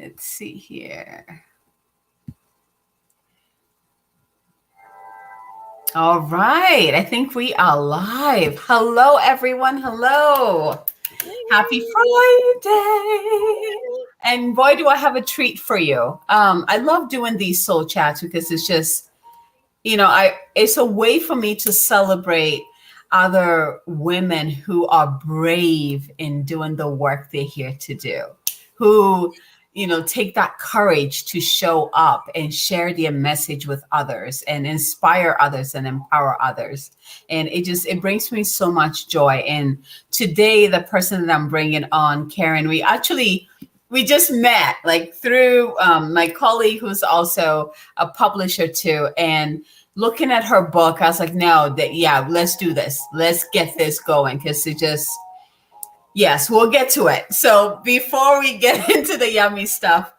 Let's see here. All right. I think we are live. Hello, everyone. Hello. Happy Friday. And boy, do I have a treat for you. I love doing these soul chats because it's just, it's a way for me to celebrate other women who are brave in doing the work they're here to do, who take that courage to show up and share their message with others and inspire others and empower others. And it brings me so much joy. And today, the person that I'm bringing on, Karen, we just met like through my colleague who's also a publisher too. And looking at her book, I was like, let's do this. Let's get this going. Because yes, we'll get to it. So before we get into the yummy stuff,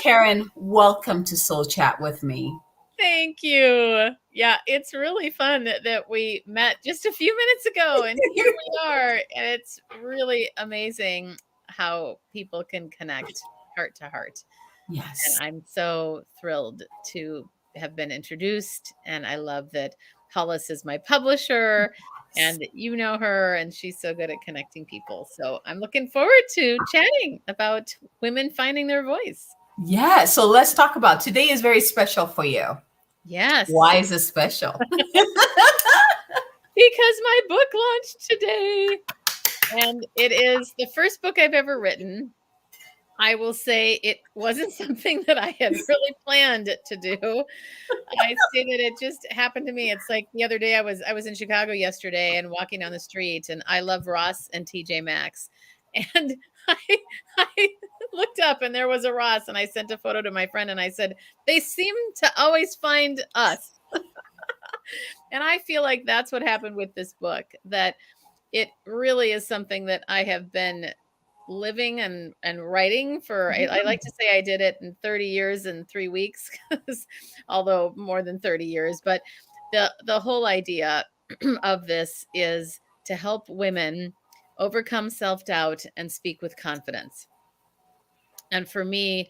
Karen, welcome to Soul Chat with me. Thank you. Yeah, it's really fun that we met just a few minutes ago and here we are. And it's really amazing how people can connect heart to heart. Yes. And I'm so thrilled to have been introduced. And I love that Hollis is my publisher and you know her and she's so good at connecting people. So I'm looking forward to chatting about women finding their voice. Yeah. So let's talk about today is very special for you. Yes. Why is it special? Because my book launched today and it is the first book I've ever written. I will say it wasn't something that I had really planned to do. I say that it just happened to me. It's like the other day I was in Chicago yesterday and walking down the street and I love Ross and TJ Maxx. And I looked up and there was a Ross and I sent a photo to my friend and I said, they seem to always find us. And I feel like that's what happened with this book, that it really is something that I have been living and writing for. I like to say I did it in 30 years and 3 weeks, although more than 30 years. But the whole idea of this is to help women overcome self-doubt and speak with confidence. And for me,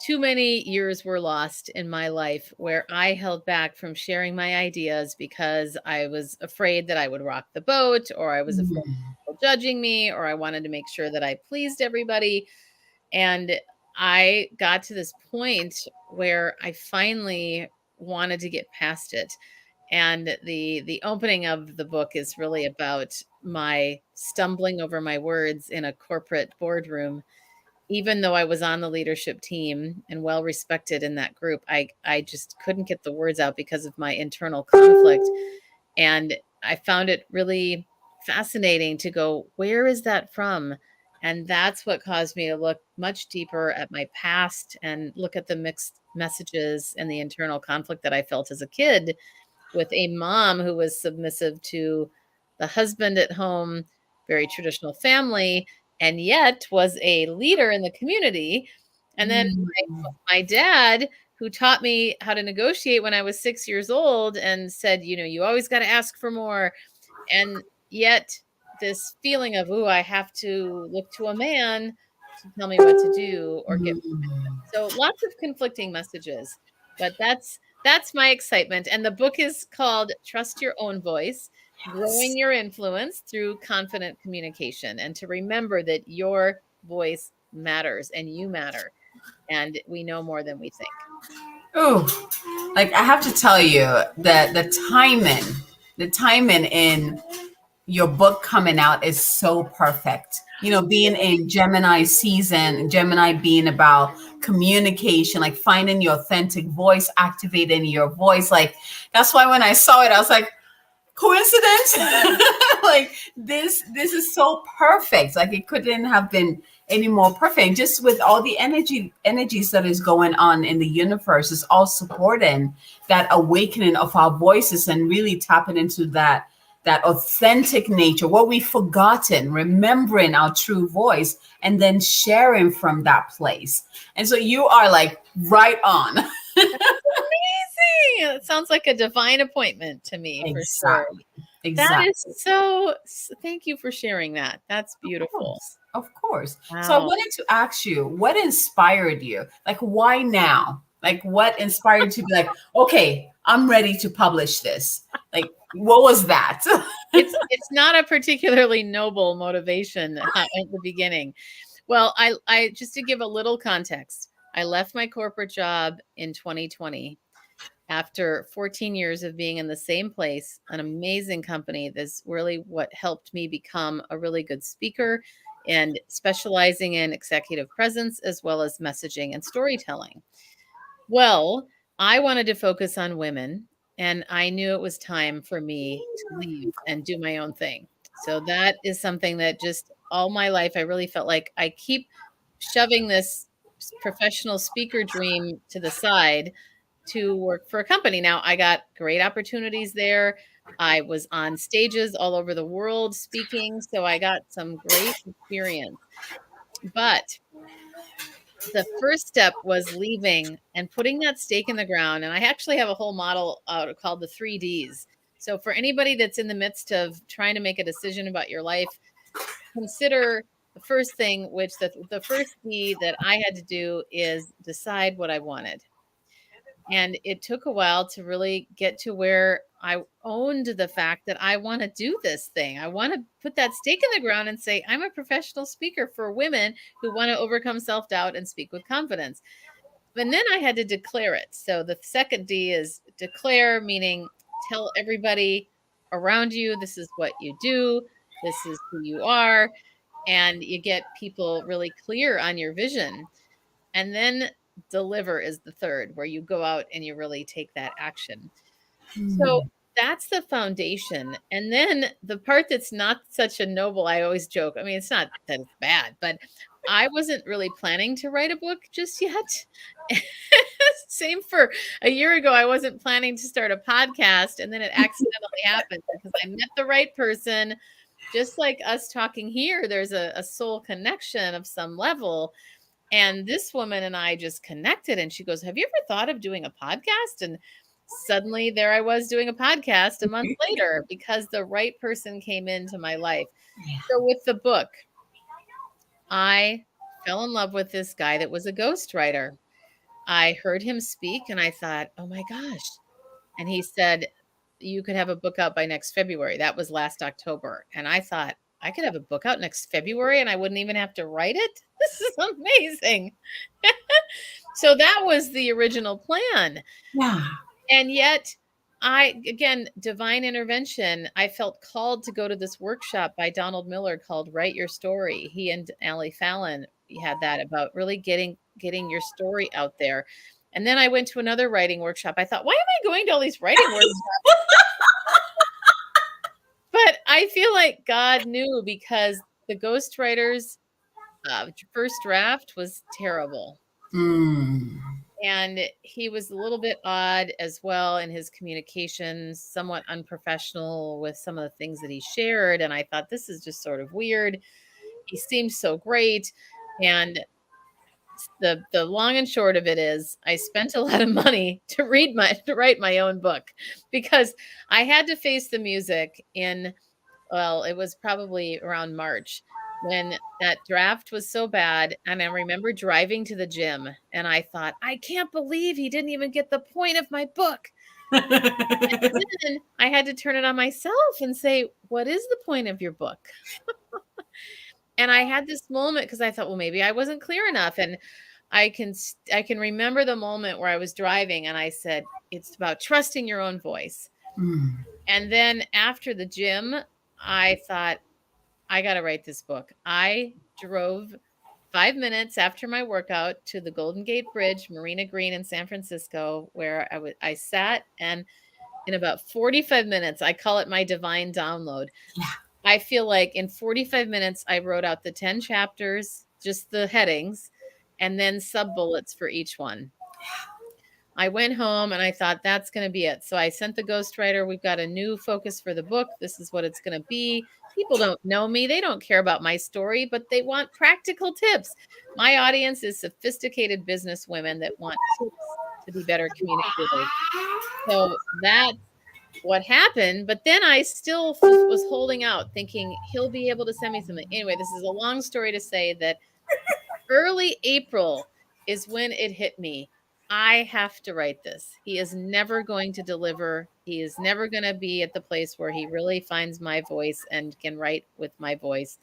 too many years were lost in my life where I held back from sharing my ideas because I was afraid that I would rock the boat, or I was afraid of people judging me, or I wanted to make sure that I pleased everybody. And I got to this point where I finally wanted to get past it. And the opening of the book is really about my stumbling over my words in a corporate boardroom. Even though I was on the leadership team and well respected in that group, I just couldn't get the words out because of my internal conflict. And I found it really fascinating to go, where is that from? And that's what caused me to look much deeper at my past and look at the mixed messages and the internal conflict that I felt as a kid with a mom who was submissive to the husband at home, very traditional family, and yet was a leader in the community. And then my dad, who taught me how to negotiate when I was 6 years old and said, you always got to ask for more. And yet this feeling of, I have to look to a man to tell me what to do or get. So lots of conflicting messages, but that's my excitement. And the book is called Trust Your Own Voice, Growing Your Influence Through Confident Communication, and to remember that your voice matters and you matter. And we know more than we think. Oh, like I have to tell you that the timing in your book coming out is so perfect. Being in Gemini season, Gemini being about communication, like finding your authentic voice, activating your voice. Like that's why when I saw it, I was like, coincidence? Like this is so perfect. Like it couldn't have been any more perfect. Just with all the energies that is going on in the universe, is all supporting that awakening of our voices and really tapping into that authentic nature, what we've forgotten, remembering our true voice and then sharing from that place. And so you are like right on. Amazing. It sounds like a divine appointment to me. Exactly. For sure. That is Exactly. so, thank you for sharing that. That's Of beautiful. course. Of course. So I Wow. wanted to ask you, what inspired you? Like, why now? Like, what inspired you to be like, okay, I'm ready to publish this? Like, what was that? It's not a particularly noble motivation at the beginning. Well, I just to give a little context, I left my corporate job in 2020 after 14 years of being in the same place, an amazing company. That's really what helped me become a really good speaker and specializing in executive presence as well as messaging and storytelling. Well, I wanted to focus on women, and I knew it was time for me to leave and do my own thing. So that is something that just all my life, I really felt like I keep shoving this professional speaker dream to the side to work for a company. Now, I got great opportunities there. I was on stages all over the world speaking, so I got some great experience. But the first step was leaving and putting that stake in the ground. And I actually have a whole model out called the 3Ds. So for anybody that's in the midst of trying to make a decision about your life, consider the first thing, which the first D that I had to do is decide what I wanted. And it took a while to really get to where I owned the fact that I want to do this thing. I want to put that stake in the ground and say, I'm a professional speaker for women who want to overcome self doubt and speak with confidence. And then I had to declare it. So the second D is declare, meaning tell everybody around you this is what you do, this is who you are, and you get people really clear on your vision. And then deliver is the third, where you go out and you really take that action. So Hmm. that's the foundation. And then the part that's not such a noble, I always joke. I mean, it's not that it's bad, but I wasn't really planning to write a book just yet. Same for a year ago. I wasn't planning to start a podcast, and then it accidentally happened because I met the right person. Just like us talking here, there's a soul connection of some level. And this woman and I just connected, and she goes, have you ever thought of doing a podcast? And suddenly there I was doing a podcast a month later because the right person came into my life. Yeah. So with the book, I fell in love with this guy that was a ghostwriter. I heard him speak and I thought, oh my gosh. And he said, you could have a book out by next February. That was last October. And I thought, I could have a book out next February and I wouldn't even have to write it. This is amazing. So that was the original plan. Yeah. And yet, again, divine intervention, I felt called to go to this workshop by Donald Miller called Write Your Story. He and Ali Fallon had that about really getting your story out there. And then I went to another writing workshop. I thought, why am I going to all these writing workshops? But I feel like God knew because the ghostwriter's first draft was terrible. Mm. And he was a little bit odd as well in his communications, somewhat unprofessional with some of the things that he shared. And I thought, this is just sort of weird. He seems so great. And the long and short of it is I spent a lot of money to write my own book because I had to face the music in, well, it was probably around March when that draft was so bad. And I remember driving to the gym and I thought, I can't believe he didn't even get the point of my book. And then I had to turn it on myself and say, what is the point of your book? And I had this moment because I thought, well, maybe I wasn't clear enough. And I can remember the moment where I was driving and I said, it's about trusting your own voice. Mm. And then after the gym, I thought, I got to write this book. I drove 5 minutes after my workout to the Golden Gate Bridge, Marina Green in San Francisco, where I sat, and in about 45 minutes, I call it my divine download. Yeah. I feel like in 45 minutes, I wrote out the 10 chapters, just the headings, and then sub bullets for each one. I went home and I thought that's going to be it. So I sent the ghostwriter, we've got a new focus for the book. This is what it's going to be. People don't know me. They don't care about my story, but they want practical tips. My audience is sophisticated business women that want tips to be better communicators. So that what happened, but then I still was holding out, thinking he'll be able to send me something. Anyway, this is a long story to say that early April is when it hit me. I have to write this. He is never going to deliver. He is never going to be at the place where he really finds my voice and can write with my voice.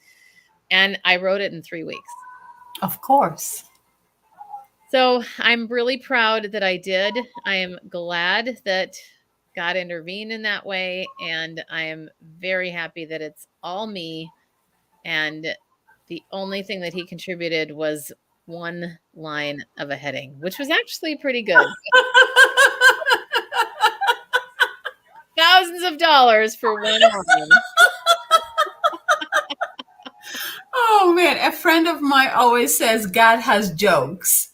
And I wrote it in 3 weeks. Of course. So I'm really proud that I did. I am glad that God intervened in that way. And I am very happy that it's all me. And the only thing that he contributed was one line of a heading, which was actually pretty good. Thousands of dollars for one line. Oh man, a friend of mine always says God has jokes.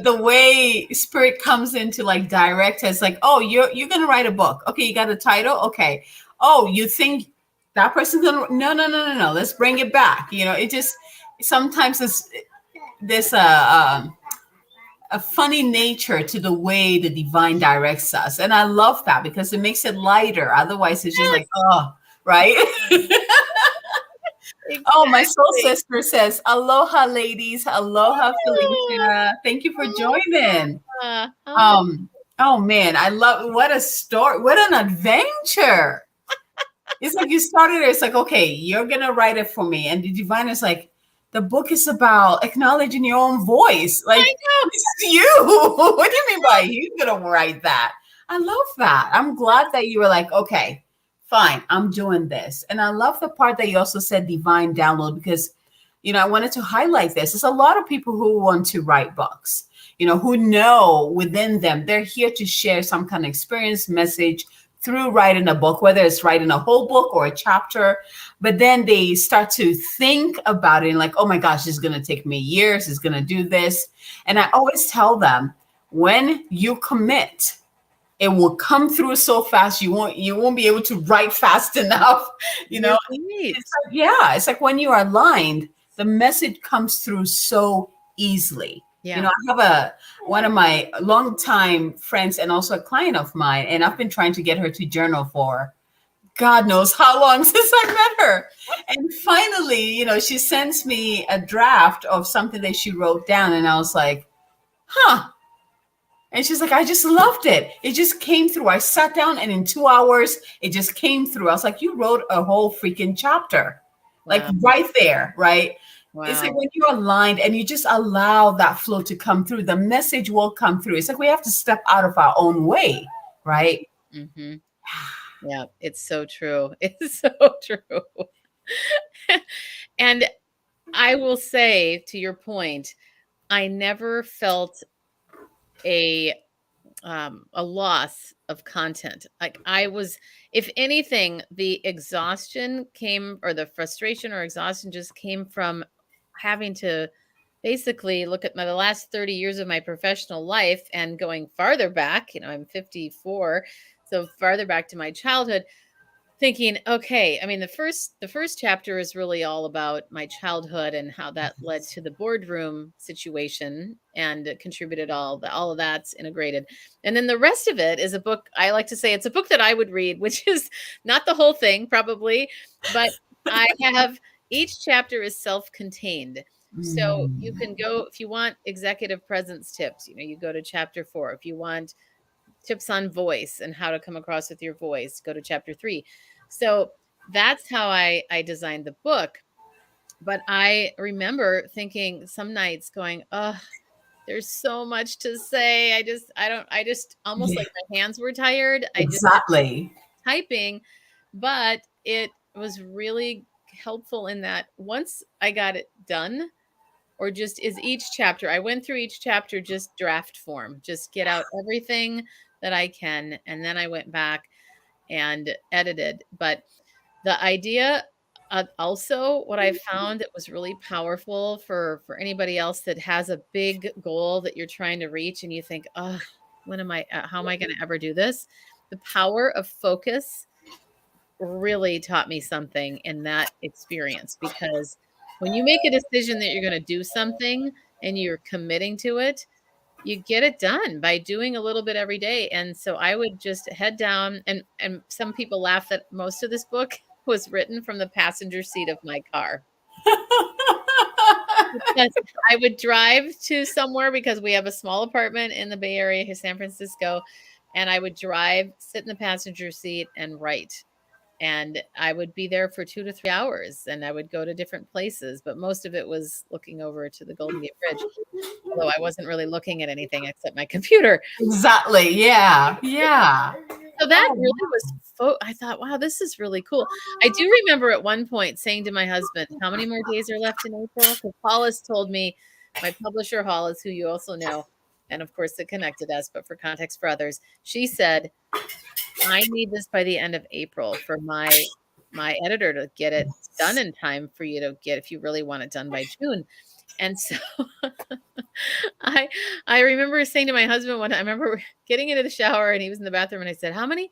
The way spirit comes into like direct us, like, oh, you're gonna write a book. Okay, you got a title. Okay. Oh, you think that person's gonna? No. Let's bring it back. It just sometimes it's this a funny nature to the way the divine directs us, and I love that because it makes it lighter. Otherwise, it's just like, oh, right. Exactly. Oh, my soul sister says, aloha, ladies. Aloha, Felicia. Thank you for joining. Oh, man. I love, what a story. What an adventure. It's like you started it. It's like, okay, you're going to write it for me. And the divine is like, the book is about acknowledging your own voice. Like, this is you. What do you mean by he's going to write that? I love that. I'm glad that you were like, okay, fine, I'm doing this. And I love the part that you also said divine download, because, I wanted to highlight this. There's a lot of people who want to write books, who know within them, they're here to share some kind of experience, message through writing a book, whether it's writing a whole book or a chapter. But then they start to think about it and like, oh my gosh, this is going to take me years. It's going to do this. And I always tell them, when you commit, it will come through so fast you won't be able to write fast enough. It's like when you are aligned, the message comes through so easily. I have one of my longtime friends and also a client of mine, and I've been trying to get her to journal for God knows how long since I met her. And finally, she sends me a draft of something that she wrote down, and I was like, huh. And she's like, I just loved it. It just came through. I sat down and in 2 hours, it just came through. I was like, you wrote a whole freaking chapter, like right there, right? Wow. It's like when you're aligned and you just allow that flow to come through, the message will come through. It's like we have to step out of our own way, right? Mm-hmm. Yeah, it's so true. It's so true. And I will say, to your point, I never felt a loss of content. Like I was, if anything, the exhaustion came, or the frustration or exhaustion just came from having to basically look at the last 30 years of my professional life and going farther back. I'm 54, so farther back to my childhood, thinking, okay, I mean, the first chapter is really all about my childhood and how that led to the boardroom situation and contributed all of that's integrated. And then the rest of it is a book. I like to say it's a book that I would read, which is not the whole thing probably, but I have, each chapter is self-contained. So you can go, if you want executive presence tips, you go to chapter 4. If you want tips on voice and how to come across with your voice, go to chapter 3. So that's how I designed the book. But I remember thinking some nights going, oh, there's so much to say. I just almost like my hands were tired. Exactly. Typing, but it was really helpful in that once I got it done, or just is each chapter, I went through each chapter just draft form, just get out everything that I can. And then I went back and edited. But the idea, also what I found that was really powerful for anybody else that has a big goal that you're trying to reach and you think, oh, how am I going to ever do this? The power of focus really taught me something in that experience, because when you make a decision that you're going to do something and you're committing to it, you get it done by doing a little bit every day. And so I would just head down, and some people laugh that most of this book was written from the passenger seat of my car. Because I would drive to somewhere, because we have a small apartment in the Bay Area here, San Francisco, and I would drive, sit in the passenger seat and write. And I would be there for 2 to 3 hours, and I would go to different places, but most of it was looking over to the Golden Gate Bridge, although I wasn't really looking at anything except my computer. Exactly. Yeah. Yeah. So that Oh, really was I thought, wow, this is really cool. I do remember at one point saying to my husband, how many more days are left in April? Because Hollis told me, my publisher Hollis, who you also know, and of course it connected us, but for context for others, she said, I need this by the end of April for my editor to get it done in time for you to get, if you really want it done by June. And so I remember saying to my husband one time, I remember getting into the shower and he was in the bathroom, and I said, how many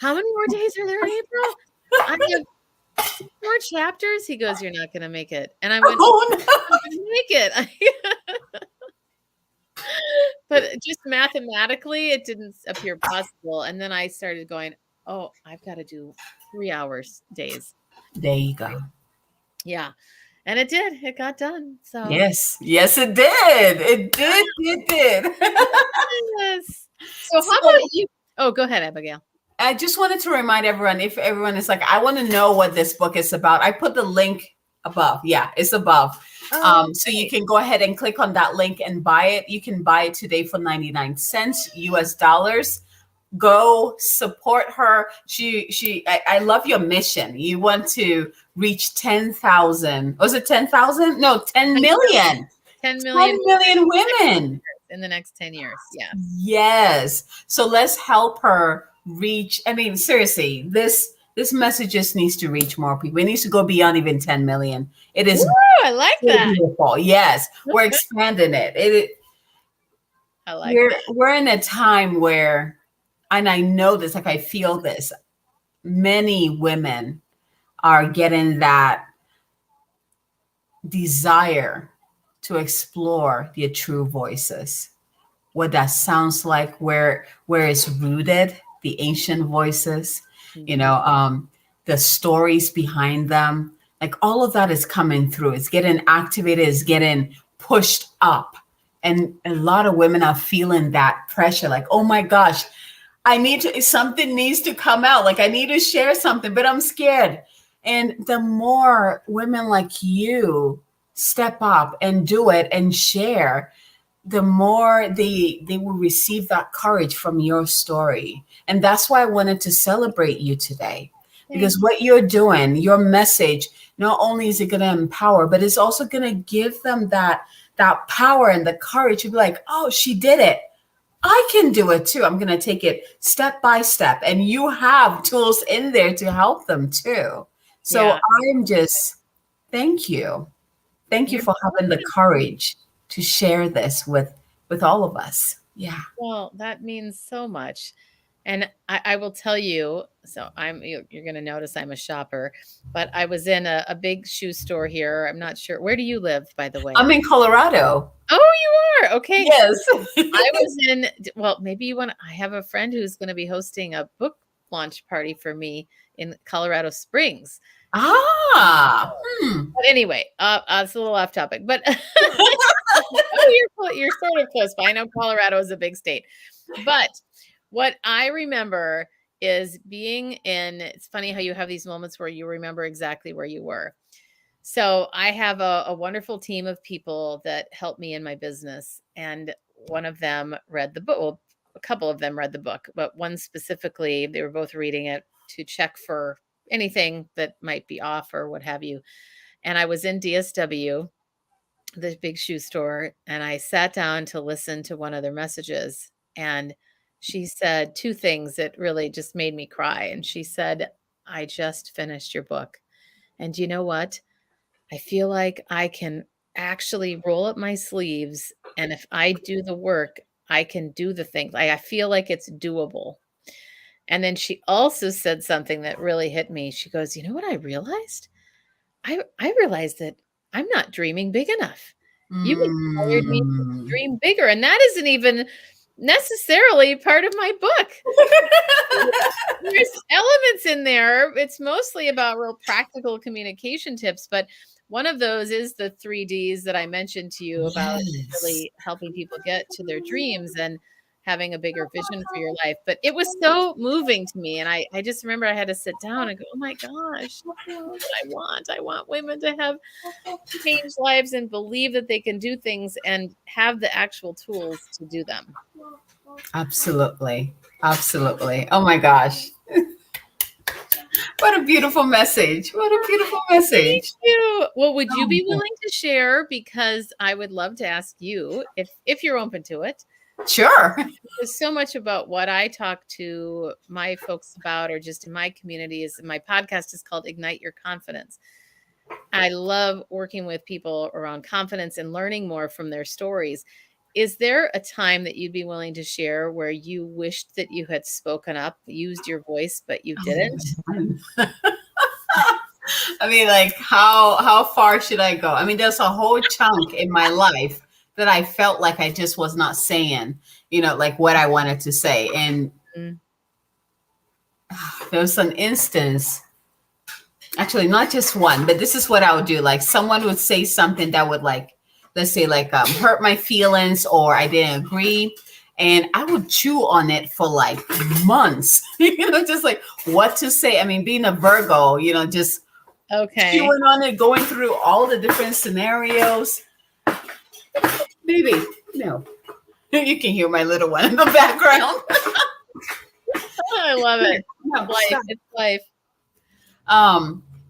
more days are there in April? I have 6 more chapters. He goes, you're not going to make it. And I went, oh, no. I'm going to make it. But just mathematically, it didn't appear possible. And then I started going, oh, I've got to do 3 hours days. There you go. Yeah. And it did. It got done. So Yes. Yes, it did. It did. It did. yes. So how about you? Oh, go ahead, Abigail. I just wanted to remind everyone, if everyone is like, I want to know what this book is about, I put the link above. Yeah, it's above. So you can go ahead and click on that link and buy it. You can buy it today for 99 cents US dollars. Go support her. I love your mission. You want to reach 10,000. Was it 10,000? No, 10 million. 10 million women in the next 10 years. Yeah. Yes. So let's help her reach. I mean, seriously, this message just needs to reach more people. It needs to go beyond even 10 million. It is. Ooh, I like that. Beautiful. Yes. We're expanding it. I like we're in a time where, and I know this, like I feel this, many women are getting that desire to explore their true voices, what that sounds like, where it's rooted, the ancient voices, the stories behind them, like all of that is coming through. It's getting activated, it's getting pushed up. And a lot of women are feeling that pressure, like, oh my gosh, something needs to come out. Like I need to share something, but I'm scared. And the more women like you step up and do it and share, the more they will receive that courage from your story. And that's why I wanted to celebrate you today, because what you're doing, your message, not only is it going to empower, but it's also going to give them that power and the courage to be like, oh, she did it. I can do it too. I'm going to take it step by step. And you have tools in there to help them too. So yeah. I'm just, thank you. Thank you for having the courage to share this with all of us. Yeah. Well, that means so much. And I will tell you, so you're going to notice I'm a shopper, but I was in a big shoe store here. I'm not sure. Where do you live, by the way? I'm in Colorado. Oh, you are? Okay. Yes. I was maybe I have a friend who's going to be hosting a book launch party for me in Colorado Springs. But anyway, it's a little off topic, but you're sort of close by. I know Colorado is a big state, but what I remember is it's funny how you have these moments where you remember exactly where you were. So I have a wonderful team of people that help me in my business. And one of them read the book. Well, a couple of them read the book, but one specifically, they were both reading it to check for anything that might be off or what have you. And I was in DSW, the big shoe store, and I sat down to listen to one of their messages. And she said 2 things that really just made me cry. And she said, I just finished your book. And you know what? I feel like I can actually roll up my sleeves. And if I do the work, I can do the things. I feel like it's doable. And then she also said something that really hit me. She goes, you know what I realized? I realized that I'm not dreaming big enough. You inspired me to Mm. dream bigger. And that isn't even necessarily part of my book. There's elements in there. It's mostly about real practical communication tips, but one of those is the 3Ds that I mentioned to you about Yes. really helping people get to their dreams and having a bigger vision for your life. But it was so moving to me. And I just remember I had to sit down and go, oh my gosh, this is what I want. I want women to have changed lives and believe that they can do things and have the actual tools to do them. Absolutely. Absolutely. Oh my gosh. What a beautiful message. What a beautiful Thank message. you. Well, would you be Oh, willing to share? Because I would love to ask you if you're open to it. sure. Because so much about what I talk to my folks about, or just in my community, is my podcast is called Ignite Your Confidence. I love working with people around confidence and learning more from their stories. Is there a time that you'd be willing to share where you wished that you had spoken up, used your voice, but you didn't? I mean, like how far should I go? I mean, there's a whole chunk in my life that I felt like I just was not saying, like what I wanted to say. And Mm. there was an instance, actually not just one, but this is what I would do. Like someone would say something that would, like, let's say, like hurt my feelings, or I didn't agree. And I would chew on it for like months, just like what to say. I mean, being a Virgo, just Okay. chewing on it, going through all the different scenarios. Maybe, no. You can hear my little one in the background. I love it. No, It's life. stop. It's life.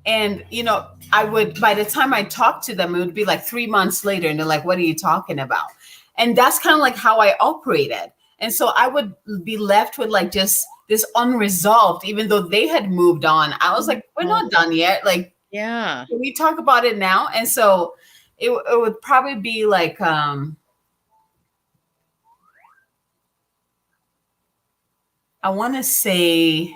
And I would, by the time I talked to them, it would be like 3 months later, and they're like, what are you talking about? And that's kind of like how I operated. And so I would be left with like just this unresolved, even though they had moved on. I was like, we're not done yet. Like, Yeah. can we talk about it now? And so it would probably be like, I want to say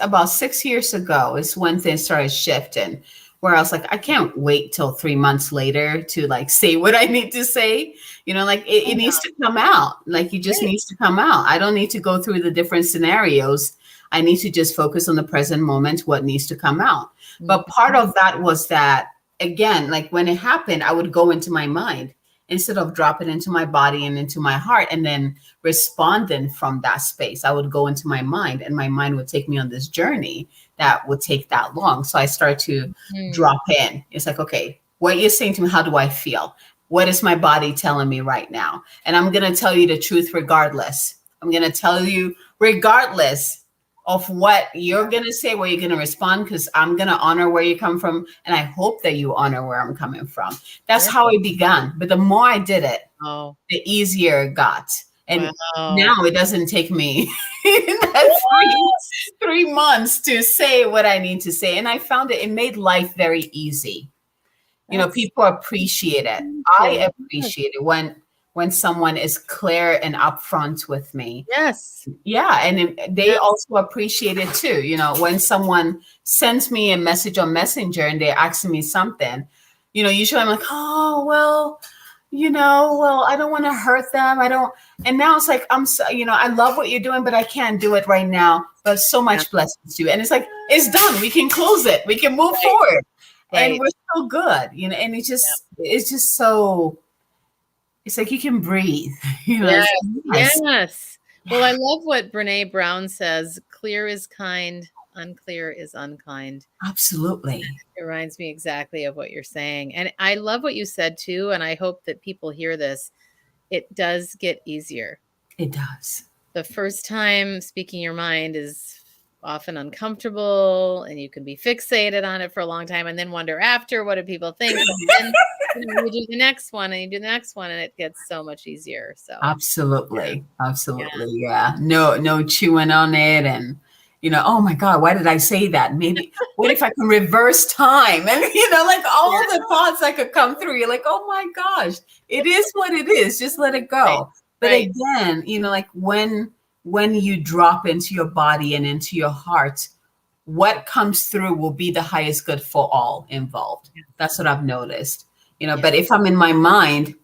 about 6 years ago is when things started shifting, where I was like, I can't wait till 3 months later to like say what I need to say. Like it needs to come out. Like it just Right. needs to come out. I don't need to go through the different scenarios. I need to just focus on the present moment, what needs to come out. But part of that was that, again, like when it happened, I would go into my mind instead of dropping into my body and into my heart and then responding from that space. I would go into my mind, and my mind would take me on this journey that would take that long. So I start to drop in. It's like, okay, what you're saying to me, how do I feel? What is my body telling me right now? And I'm going to tell you the truth regardless. I'm going to tell you regardless of what you're going to say, where you're going to respond, because I'm going to honor where you come from. And I hope that you honor where I'm coming from. That's how it began. But the more I did it, the easier it got. And now it doesn't take me 3 months to say what I need to say. And I found it made life very easy. People appreciate it. I appreciate it when someone is clear and upfront with me. Yes. Yeah. And they also appreciate it too. When someone sends me a message on Messenger and they're asking me something, usually I'm like, oh, well, I don't want to hurt them. And now it's like, I love what you're doing, but I can't do it right now. But so much blessings to you. And it's like, it's done. We can close it. We can move forward. Right. And we're so good, and it's just so, it's like you can breathe. Yes. Nice. Yes. Well, I love what Brene Brown says. Clear is kind, unclear is unkind. Absolutely. It reminds me exactly of what you're saying. And I love what you said too. And I hope that people hear this. It does get easier. It does. The first time speaking your mind is often uncomfortable, and you can be fixated on it for a long time and then wonder after, what do people think? And then you do the next one and you do the next one, and it gets so much easier. So absolutely. Yeah. No chewing on it. And oh my God, why did I say that? Maybe what if I can reverse time? And like all the thoughts that could come through, you're like, oh my gosh, it is what it is. Just let it go. But again, like when you drop into your body and into your heart, what comes through will be the highest good for all involved. That's what I've noticed. But if I'm in my mind,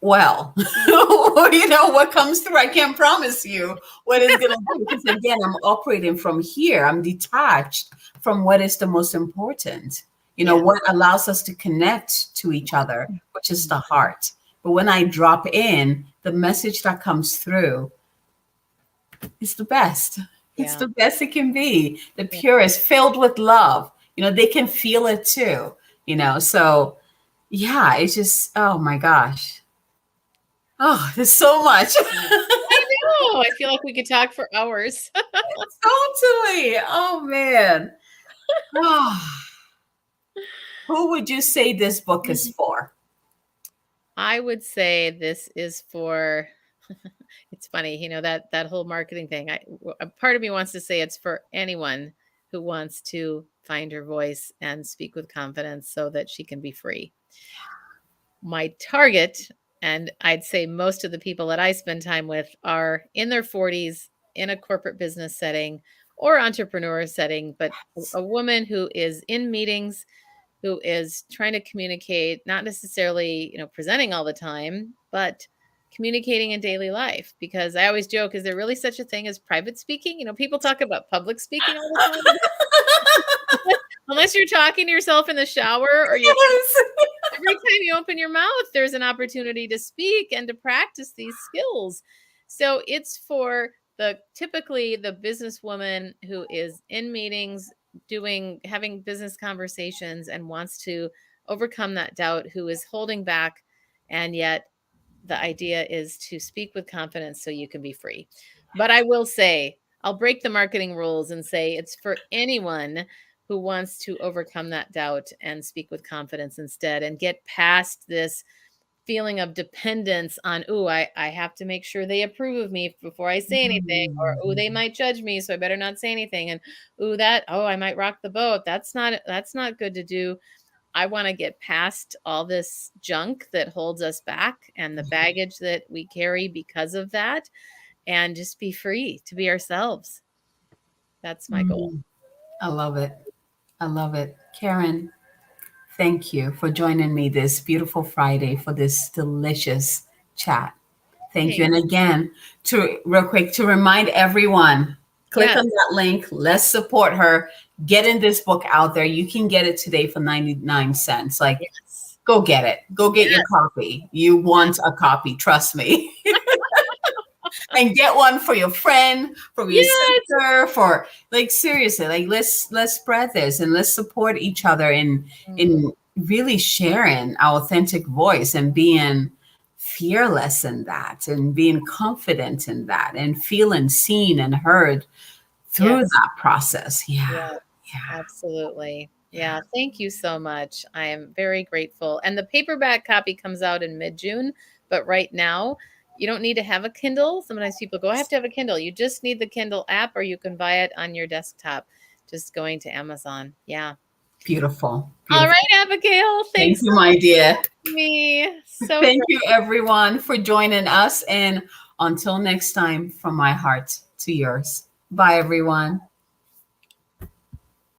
well, what comes through, I can't promise you what is going to do, because again, I'm operating from here. I'm detached from what is the most important, what allows us to connect to each other, which is the heart. But when I drop in, the message that comes through is the best. It's the best it can be. The purest, filled with love. They can feel it too, so yeah, it's just, oh my gosh. Oh, there's so much. I know. I feel like we could talk for hours. Totally. Oh, man. Oh. Who would you say this book is for? I would say this is for, it's funny, that whole marketing thing. A part of me wants to say it's for anyone who wants to find her voice and speak with confidence so that she can be free. My target, and I'd say most of the people that I spend time with, are in their 40s in a corporate business setting or entrepreneur setting, but a woman who is in meetings, who is trying to communicate, not necessarily, presenting all the time, but communicating in daily life. Because I always joke, is there really such a thing as private speaking? People talk about public speaking all the time. Unless you're talking to yourself in the shower, or you're every time you open your mouth, there's an opportunity to speak and to practice these skills. So it's for typically the businesswoman who is in meetings, having business conversations, and wants to overcome that doubt, who is holding back. And yet the idea is to speak with confidence so you can be free. But I will say, I'll break the marketing rules and say it's for anyone who wants to overcome that doubt and speak with confidence instead, and get past this feeling of dependence on, I have to make sure they approve of me before I say anything, or they might judge me, so I better not say anything, and I might rock the boat. That's not good to do. I want to get past all this junk that holds us back and the baggage that we carry because of that, and just be free to be ourselves. That's my goal. I love it. I love it. Karen, thank you for joining me this beautiful Friday for this delicious chat. Thank you. And again, real quick, to remind everyone, click on that link. Let's support her. Getting this book out there. You can get it today for 99 cents. Go get it. Go get your copy. You want a copy. Trust me. And get one for your friend, for your sister, for seriously, let's spread this, and let's support each other in really sharing our authentic voice and being fearless in that, and being confident in that, and feeling seen and heard through that process. Yeah. Absolutely. Yeah. Thank you so much. I am very grateful. And the paperback copy comes out in mid-June, but right now you don't need to have a Kindle. Sometimes people go, I have to have a Kindle. You just need the Kindle app, or you can buy it on your desktop, just going to Amazon. Yeah. Beautiful. All right, Abigail. Thank you, my dear. Thank you, everyone, for joining us. And until next time, from my heart to yours. Bye, everyone.